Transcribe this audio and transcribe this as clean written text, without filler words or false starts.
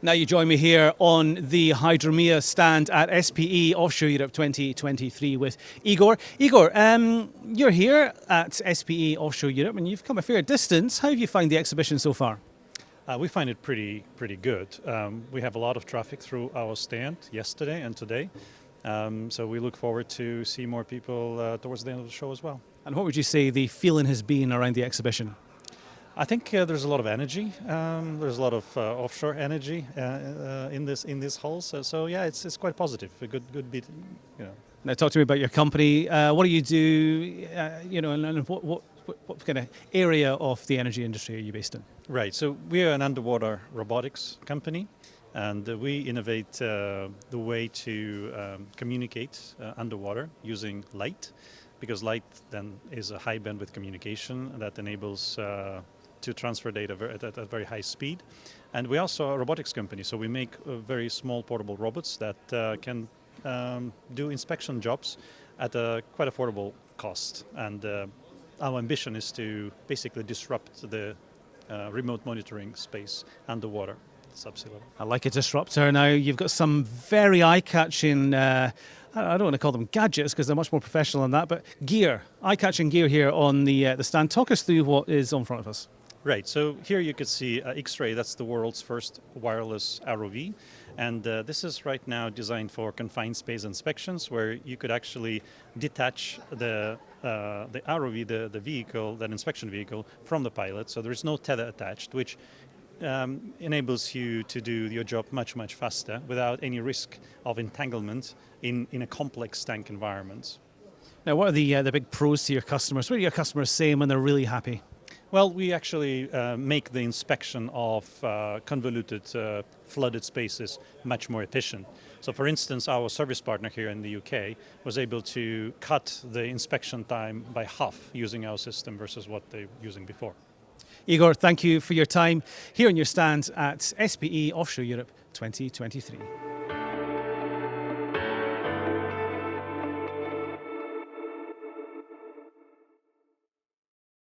Now you join me here on the Hydromea stand at SPE Offshore Europe 2023 with Igor. Igor, you're here at SPE Offshore Europe and you've come a fair distance. How have you found the exhibition so far? We find it pretty good. We have a lot of traffic through our stand yesterday and today. So we look forward to see more people towards the end of the show as well. And what would you say the feeling has been around the exhibition? I think there's a lot of energy. There's a lot of offshore energy in this hall. So yeah, it's quite positive. A good bit, you know. Now talk to me about your company. What do you do? And what kind of area of the energy industry are you based in? Right. So we are an underwater robotics company, and we innovate the way to communicate underwater using light, because light then is a high bandwidth communication that enables to transfer data at a very high speed. And we also are a robotics company, so we make very small portable robots that can do inspection jobs at a quite affordable cost. And our ambition is to basically disrupt the remote monitoring space underwater, subsea level. I like a disruptor. Now you've got some very eye-catching, I don't want to call them gadgets because they're much more professional than that, but gear, eye-catching gear here on the stand. Talk us through what is in front of us. Right, so here you can see EXRAY, that's the world's first wireless ROV. And this is right now designed for confined space inspections, where you could actually detach the ROV, the vehicle, that inspection vehicle, from the pilot. So there is no tether attached, which enables you to do your job much faster without any risk of entanglement in a complex tank environment. Now, what are the big pros to your customers? What are your customers saying when they're really happy? Well, we actually make the inspection of convoluted, flooded spaces much more efficient. So, for instance, our service partner here in the UK was able to cut the inspection time by half using our system versus what they were using before. Igor, thank you for your time here on your stand at SPE Offshore Europe 2023.